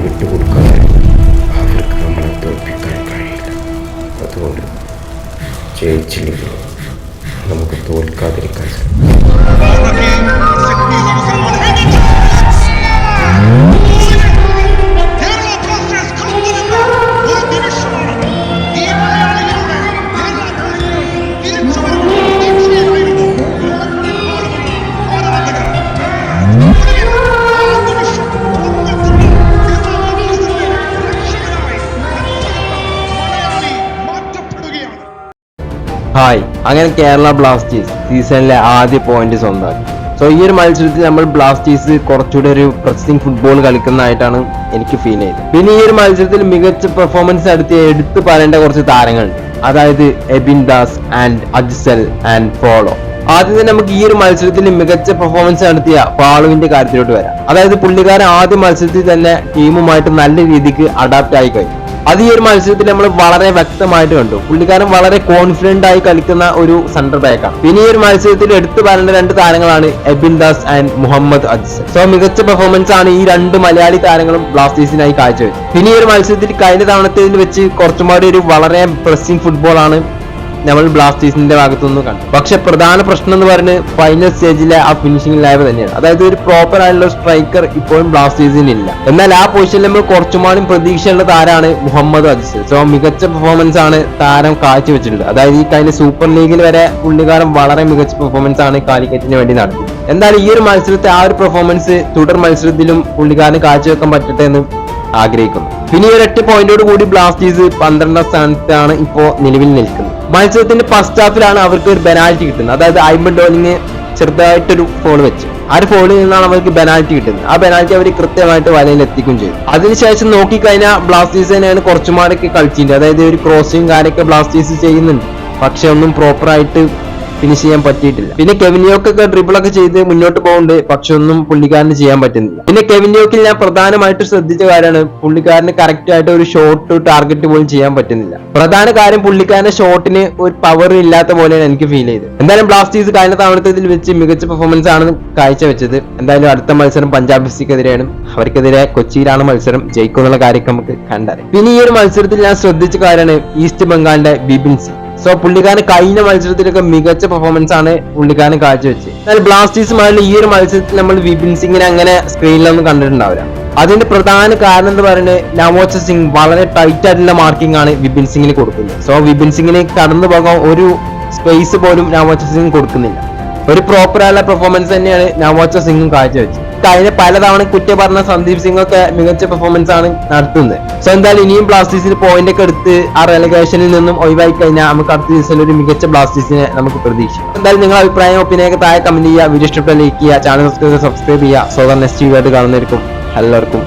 വിട്ടുകൊടുക്കാതെ അവർക്ക് നമ്മളെ തോൽപ്പിക്കാൻ കഴിയില്ല. അതുകൊണ്ട് ജയിച്ചില്ലെങ്കിൽ നമുക്ക് തോൽക്കാതിരിക്കാൻ ഹായ്, അങ്ങനെ കേരള ബ്ലാസ്റ്റേഴ്സ് സീസണിലെ ആദ്യ പോയിന്റ് സ്വന്തമാക്കി. സോ ഈ ഒരു മത്സരത്തിൽ നമ്മൾ ബ്ലാസ്റ്റേഴ്സ് കുറച്ചുകൂടി ഒരു പ്രസിംഗ് ഫുട്ബോൾ കളിക്കുന്നതായിട്ടാണ് എനിക്ക് ഫീൽ ചെയ്തത്. പിന്നെ ഈ ഒരു മത്സരത്തിൽ മികച്ച പെർഫോമൻസ് നടത്തിയ എടുത്തു പറയേണ്ട കുറച്ച് താരങ്ങളുണ്ട്. അതായത് Ebin Das and Ajsal and follow. ആദ്യം തന്നെ നമുക്ക് ഈ ഒരു മത്സരത്തിൽ മികച്ച പെർഫോമൻസ് നടത്തിയ ഫാളുവിന്റെ കാര്യത്തിലോട്ട് വരാം. അതായത് പുള്ളിക്കാരൻ ആദ്യ മത്സരത്തിൽ തന്നെ ടീമുമായിട്ട് നല്ല രീതിക്ക് അഡാപ്റ്റ് ആയി കഴിഞ്ഞു. അത് ഈ ഒരു മത്സരത്തിൽ നമ്മൾ വളരെ വ്യക്തമായിട്ട് കണ്ടു. പുള്ളിക്കാരൻ വളരെ കോൺഫിഡന്റ് ആയി കളിക്കുന്ന ഒരു സെന്റർ ബാക്കാണ്. പിന്നെ ഈ ഒരു മത്സരത്തിൽ എടുത്തു പറയേണ്ട രണ്ട് താരങ്ങളാണ് എബിൻ ദാസ് ആൻഡ് മുഹമ്മദ് അജ്സൽ. സോ മികച്ച പെർഫോമൻസ് ആണ് ഈ രണ്ട് മലയാളി താരങ്ങളും ബ്ലാസ്റ്റേഴ്സിനായി കാഴ്ചവെച്ചത്. പിന്നെ ഈ ഒരു മത്സരത്തിൽ കഴിഞ്ഞ തവണത്തിൽ വെച്ച് കുറച്ചുമാടി ഒരു വളരെ പ്രസിംഗ് ഫുട്ബോൾ ആണ് നമ്മൾ ബ്ലാസ്റ്റേഴ്സിന്റെ ഭാഗത്തുനിന്ന് കണ്ടു. പക്ഷെ പ്രധാന പ്രശ്നം എന്ന് പറയുന്നത് ഫൈനൽ സ്റ്റേജിലെ ആ ഫിനിഷിംഗ് ലൈവ് തന്നെയാണ്. അതായത് ഒരു പ്രോപ്പർ ആയിട്ടുള്ള സ്ട്രൈക്കർ ഇപ്പോഴും ബ്ലാസ്റ്റേഴ്സിന് ഇല്ല. എന്നാൽ ആ പൊസിഷനിൽ നമ്മൾ കുറച്ചുമാടും പ്രതീക്ഷയുള്ള താരമാണ് മുഹമ്മദ് അജ്സൽ. സോ മികച്ച പെർഫോമൻസ് ആണ് താരം കാഴ്ചവെച്ചിട്ടുള്ളത്. അതായത് ഈ കഴിഞ്ഞ സൂപ്പർ ലീഗിൽ വരെ പുള്ളിക്കാരൻ വളരെ മികച്ച പെർഫോമൻസ് ആണ് കാലിക്കറ്റിന് വേണ്ടി നടത്തി. എന്തായാലും ഈ ഒരു മത്സരത്തെ ആ ഒരു പെർഫോമൻസ് തുടർ മത്സരത്തിലും പുള്ളിക്കാരന് കാഴ്ചവെക്കാൻ പറ്റട്ടെ എന്ന് ആഗ്രഹിക്കുന്നു. പിന്നെ ഈ ഒരൊറ്റ പോയിന്റോട് കൂടി ബ്ലാസ്റ്റേഴ്സ് 12ാം സ്ഥാനത്താണ് ഇപ്പോ നിലവിൽ നിൽക്കുന്നത്. മത്സരത്തിന്റെ ഫസ്റ്റ് ഹാഫിലാണ് അവർക്ക് ഒരു പെനാൽറ്റി കിട്ടുന്നത്. അതായത് ഐബൻ ഡോളിങ് ചെറുതായിട്ടൊരു ഫോൾ വെച്ച് ആ ഒരു ഫോളിൽ നിന്നാണ് അവർക്ക് പെനാൽറ്റി കിട്ടുന്നത്. ആ പെനാൽറ്റി അവർ കൃത്യമായിട്ട് വലയിൽ എത്തിക്കുകയും ചെയ്തു. അതിനുശേഷം നോക്കിക്കഴിഞ്ഞാൽ ബ്ലാസ്റ്റേഴ്സ് തന്നെയാണ് കുറച്ചുമാരൊക്കെ കളിച്ചിട്ടുണ്ട്. അതായത് ഒരു ക്രോസിംഗ് കാര്യമൊക്കെ ബ്ലാസ്റ്റേഴ്സ് ചെയ്യുന്നുണ്ട്. പക്ഷെ ഒന്നും പ്രോപ്പറായിട്ട് ഫിനിഷ് ചെയ്യാൻ പറ്റിയിട്ടില്ല. പിന്നെ കെവിനിയോക്കൊക്കെ ഡ്രിബിളൊക്കെ ചെയ്ത് മുന്നോട്ട് പോകുന്നുണ്ട്. പക്ഷെ ഒന്നും പുള്ളിക്കാരന് ചെയ്യാൻ പറ്റുന്നില്ല. പിന്നെ കെവിനിയോക്കിൽ ഞാൻ പ്രധാനമായിട്ട് ശ്രദ്ധിച്ച കാര്യമാണ് പുള്ളിക്കാരന് കറക്റ്റ് ആയിട്ട് ഒരു ഷോട്ട് ടാർഗറ്റ് പോലും ചെയ്യാൻ പറ്റുന്നില്ല. പ്രധാന കാര്യം പുള്ളിക്കാരന്റെ ഷോട്ടിന് ഒരു പവർ ഇല്ലാത്ത പോലെയാണ് എനിക്ക് ഫീൽ ചെയ്തത്. എന്തായാലും ബ്ലാസ്റ്റേഴ്സ് കഴിഞ്ഞ തവണത്തിൽ വെച്ച് മികച്ച പെർഫോമൻസ് ആണ് കാഴ്ചവെച്ചത്. എന്തായാലും അടുത്ത മത്സരം പഞ്ചാബ് എഫ്സിക്കെതിരെയാണ്. അവർക്കെതിരെ കൊച്ചിയിലാണ് മത്സരം. ജയിക്കുമെന്നുള്ള കാര്യമൊക്കെ നമുക്ക് കണ്ടറിയാം. പിന്നെ ഈ ഒരു മത്സരത്തിൽ ഞാൻ ശ്രദ്ധിച്ച കാര്യമാണ് ഈസ്റ്റ് ബംഗാളിന്റെ ബിപിൻ സിംഗ്. സോ പുള്ളിക്കാരൻ കഴിഞ്ഞ മത്സരത്തിലൊക്കെ മികച്ച പെർഫോമൻസ് ആണ് പുള്ളിക്കാരൻ കാഴ്ചവെച്ചത്. എന്നാൽ ബ്ലാസ്റ്റേഴ്സുമായുള്ള ഈ ഒരു മത്സരത്തിൽ നമ്മൾ വിപിൻ സിംഗിനെ അങ്ങനെ സ്ക്രീനിലൊന്നും കണ്ടിട്ടുണ്ടാവില്ല. അതിന്റെ പ്രധാന കാരണം എന്ന് പറയുന്നത് നവോച്ച സിംഗ് വളരെ ടൈറ്റ് ആയിട്ടുള്ള മാർക്കിംഗ് ആണ് വിപിൻ സിംഗിന് കൊടുക്കുന്നത്. സോ വിപിൻ സിംഗിന് കടന്നു പോകാൻ ഒരു സ്പേസ് പോലും നവോച്ച സിംഗ് കൊടുക്കുന്നില്ല. ഒരു പ്രോപ്പർ ആയുള്ള പെർഫോമൻസ് തന്നെയാണ് നവോച്ച സിംഗും കാഴ്ചവെച്ചത്. കഴിഞ്ഞ പലതവണ കുറ്റ പറഞ്ഞ സന്ദീപ് സിംഗ് ഒക്കെ മികച്ച പെർഫോമൻസ് ആണ് നടത്തുന്നത്. സോ എന്തായാലും ഇനിയും ബ്ലാസ്റ്റേഴ്സിന് പോയിന്റ് ഒക്കെ എടുത്ത് ആ റെലഗേഷനിൽ നിന്നും ഒഴിവായി കഴിഞ്ഞാൽ നമുക്ക് അടുത്ത സീസണിൽ ഒരു മികച്ച ബ്ലാസ്റ്റേഴ്സിനെ നമുക്ക് പ്രതീക്ഷിക്കാം. എന്തായാലും നിങ്ങളുടെ അഭിപ്രായം ഒപ്പീനിയൊക്കെ താഴെ കമന്റ് ചെയ്യുക. വീഡിയോ ഇഷ്ടപ്പെട്ട ലൈക്ക് ചെയ്യുക. ചാനൽ സബ്സ്ക്രൈബ് ചെയ്യുക. സോ നെക്സ്റ്റ് വീഡിയോ ആയിട്ട് കാണുന്നതായിരിക്കും. എല്ലാവർക്കും